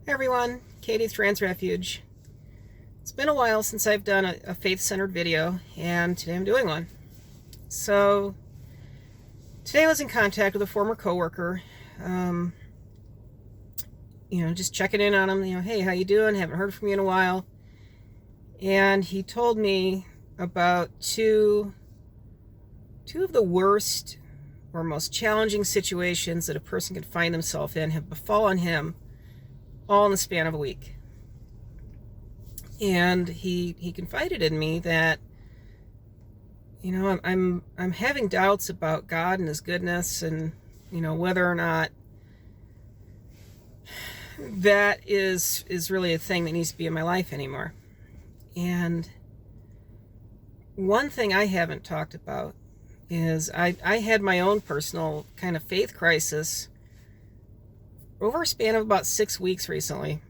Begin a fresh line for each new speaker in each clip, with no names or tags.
Hey everyone, Katie's Trans Refuge. It's been a while since I've done a faith-centered video, and today I'm doing one. So, today I was in contact with a former coworker, just checking in on him, hey, how you doing? Haven't heard from you in a while. And he told me about two of the worst or most challenging situations that a person could find themselves in have befallen him all in the span of a week. And he confided in me that I'm having doubts about God and his goodness, and whether or not that is really a thing that needs to be in my life anymore. And one thing I haven't talked about is I had my own personal kind of faith crisis over a span of about 6 weeks recently.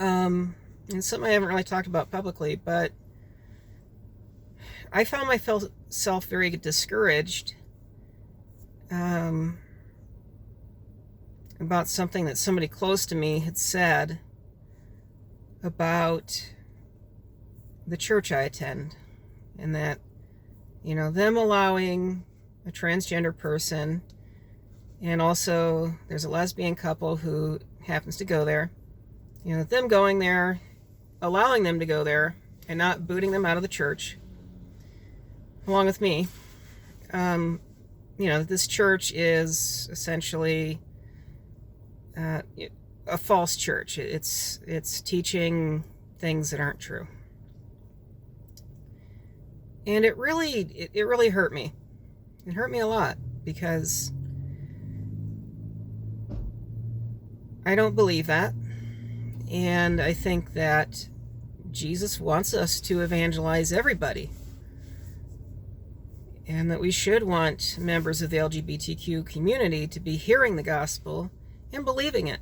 And something I haven't really talked about publicly, but I found myself very discouraged about something that somebody close to me had said about the church I attend, and that them allowing a transgender person, and also there's a lesbian couple who happens to go there, them going there, allowing them to go there, and not booting them out of the church, along with me. This church is essentially a false church. It's teaching things that aren't true. And it really hurt me. It hurt me a lot, because I don't believe that. And I think that Jesus wants us to evangelize everybody, and that we should want members of the LGBTQ community to be hearing the gospel and believing it,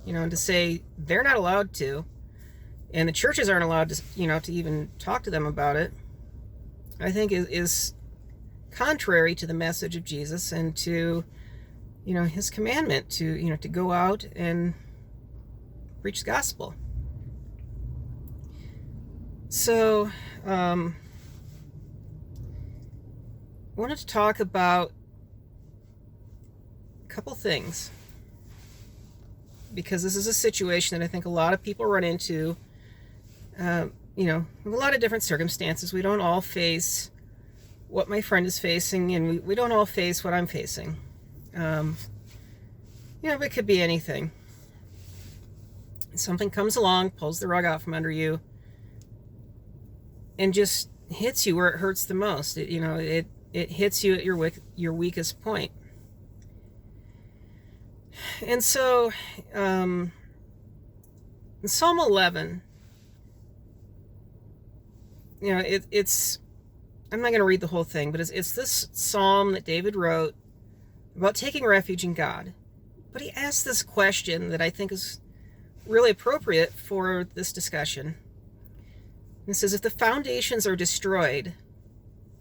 and to say they're not allowed to, and the churches aren't allowed to, to even talk to them about it, I think is contrary to the message of Jesus and to, his commandment to, to go out and preach the gospel. So, I wanted to talk about a couple things, because this is a situation that I think a lot of people run into, a lot of different circumstances. We don't all face what my friend is facing, and we don't all face what I'm facing. It could be anything. Something comes along, pulls the rug out from under you, and just hits you where it hurts the most. It hits you at your weakest point. And so, in Psalm 11, it's I'm not going to read the whole thing, but it's this psalm that David wrote about taking refuge in God. But he asked this question that I think is really appropriate for this discussion. It says, if the foundations are destroyed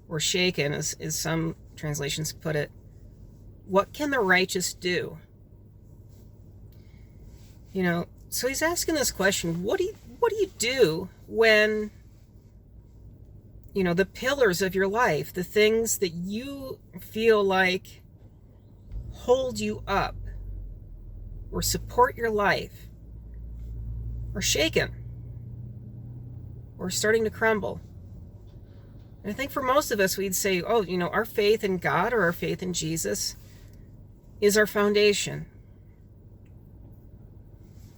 or shaken, as some translations put it, what can the righteous do? So he's asking this question, what do you do when, the pillars of your life, the things that you feel like hold you up or support your life, are shaken or starting to crumble? And I think for most of us, we'd say, our faith in God or our faith in Jesus is our foundation.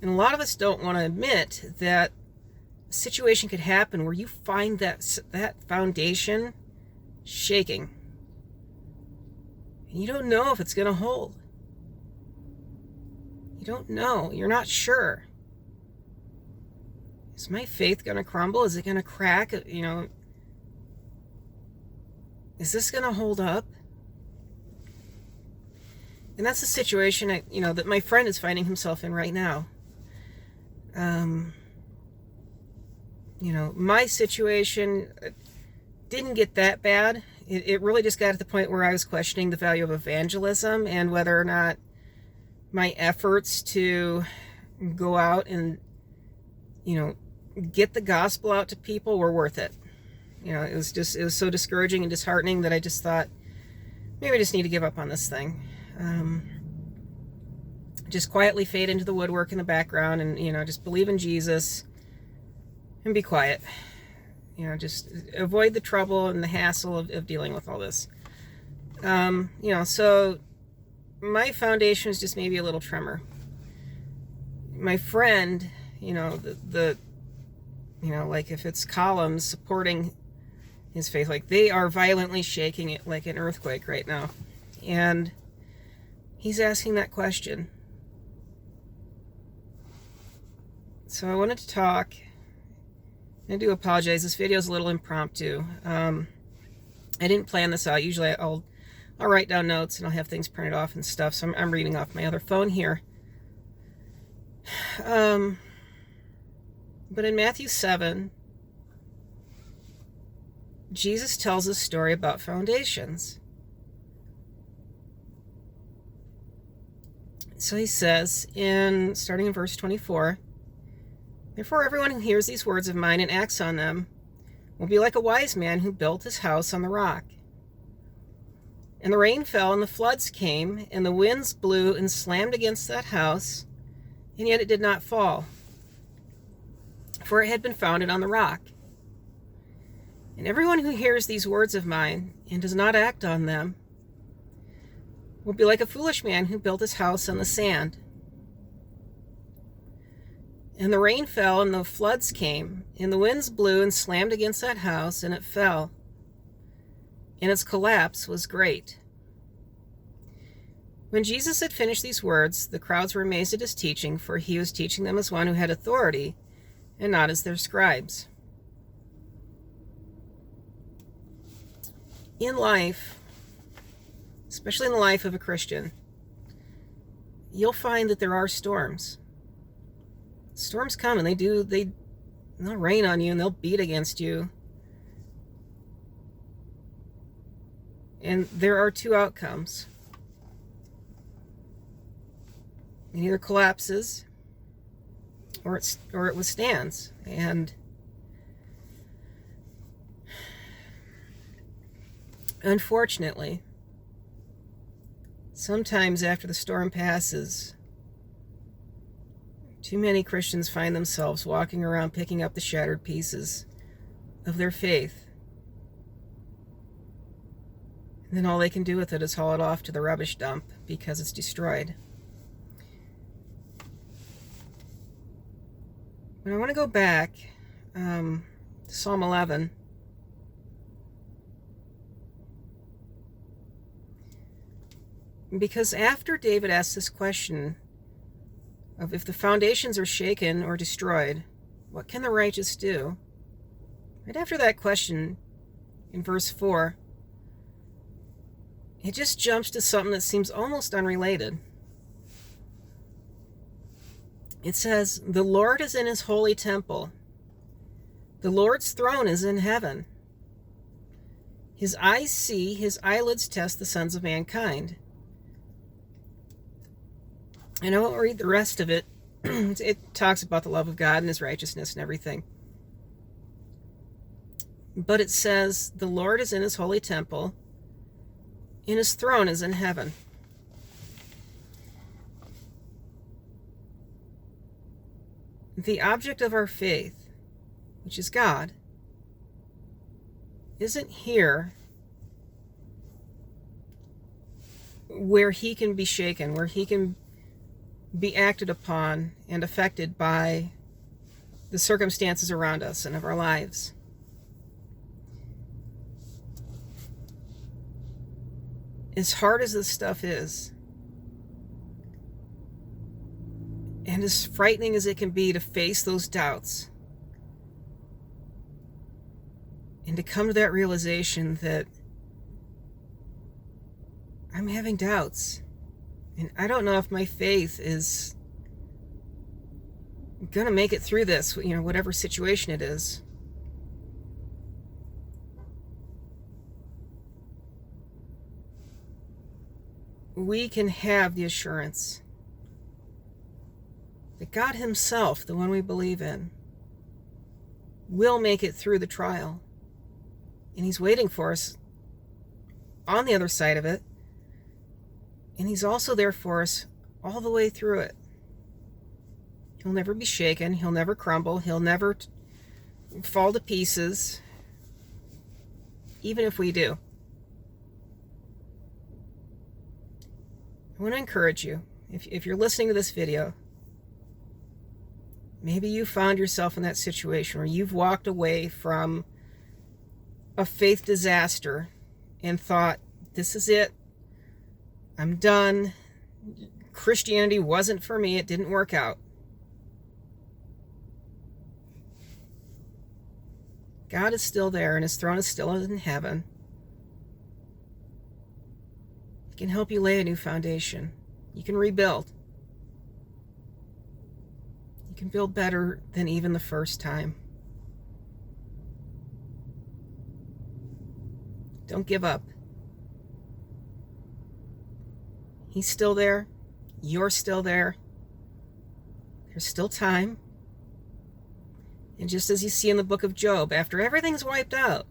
And a lot of us don't want to admit that a situation could happen where you find that foundation shaking. And you don't know if it's going to hold. You don't know. You're not sure. Is my faith going to crumble? Is it going to crack? Is this going to hold up? And that's the situation that my friend is finding himself in right now. My situation didn't get that bad. It really just got to the point where I was questioning the value of evangelism and whether or not my efforts to go out and, get the gospel out to people were worth it. It was so discouraging and disheartening that I just thought, maybe I just need to give up on this thing. Just quietly fade into the woodwork in the background and, just believe in Jesus and be quiet. Just avoid the trouble and the hassle of dealing with all this. So my foundation is just maybe a little tremor. My friend, like if it's columns supporting his faith, like they are violently shaking it like an earthquake right now. And he's asking that question. So I wanted to talk. I do apologize. This video is a little impromptu. I didn't plan this out. Usually I'll write down notes and I'll have things printed off and stuff. So I'm reading off my other phone here. But in Matthew 7, Jesus tells a story about foundations. So he says, starting in verse 24, "Therefore everyone who hears these words of mine and acts on them will be like a wise man who built his house on the rock. And the rain fell and the floods came and the winds blew and slammed against that house, and yet it did not fall, for it had been founded on the rock. And everyone who hears these words of mine and does not act on them will be like a foolish man who built his house on the sand. And the rain fell and the floods came, and the winds blew and slammed against that house, and it fell. And its collapse was great." When Jesus had finished these words, the crowds were amazed at his teaching, for he was teaching them as one who had authority, and not as their scribes. In life, especially in the life of a Christian, you'll find that there are storms. Storms come and they'll rain on you and they'll beat against you. And there are two outcomes. It either collapses or it withstands. And unfortunately, sometimes after the storm passes, too many Christians find themselves walking around picking up the shattered pieces of their faith. And then all they can do with it is haul it off to the rubbish dump because it's destroyed. But I want to go back to Psalm 11. Because after David asks this question of if the foundations are shaken or destroyed, what can the righteous do? Right after that question, in verse 4, it just jumps to something that seems almost unrelated. It says, "The Lord is in his holy temple. The Lord's throne is in heaven. His eyes see, his eyelids test the sons of mankind." And I won't read the rest of it. It talks about the love of God and his righteousness and everything. But it says, "The Lord is in his holy temple, and his throne is in heaven." The object of our faith, which is God, isn't here where he can be shaken, where he can be acted upon and affected by the circumstances around us and of our lives. As hard as this stuff is, and as frightening as it can be to face those doubts, and to come to that realization that I'm having doubts, and I don't know if my faith is going to make it through this, whatever situation it is. We can have the assurance that God himself, the one we believe in, will make it through the trial. And he's waiting for us on the other side of it. And he's also there for us all the way through it. He'll never be shaken. He'll never crumble. He'll never fall to pieces, even if we do. I want to encourage you, if you're listening to this video, maybe you found yourself in that situation where you've walked away from a faith disaster and thought, this is it. I'm done. Christianity wasn't for me. It didn't work out. God is still there, and his throne is still in heaven. He can help you lay a new foundation. You can rebuild. You can build better than even the first time. Don't give up. He's still there. You're still there. There's still time. And just as you see in the book of Job, after everything's wiped out,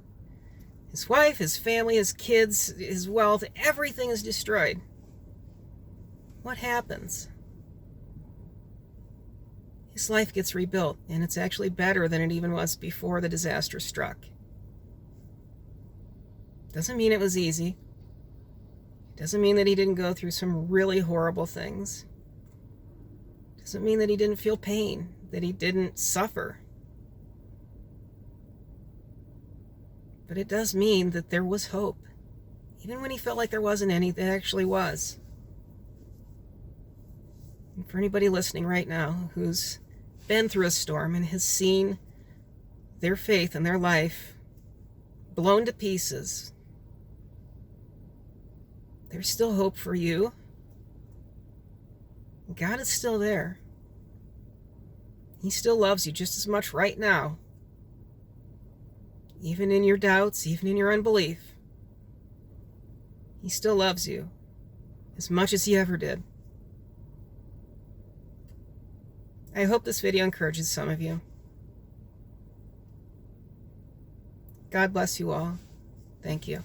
his wife, his family, his kids, his wealth, everything is destroyed. What happens? His life gets rebuilt, and it's actually better than it even was before the disaster struck. Doesn't mean it was easy. Doesn't mean that he didn't go through some really horrible things. Doesn't mean that he didn't feel pain, that he didn't suffer. But it does mean that there was hope. Even when he felt like there wasn't any, there actually was. And for anybody listening right now who's been through a storm and has seen their faith and their life blown to pieces, there's still hope for you. God is still there. He still loves you just as much right now. Even in your doubts, even in your unbelief. He still loves you as much as he ever did. I hope this video encourages some of you. God bless you all. Thank you.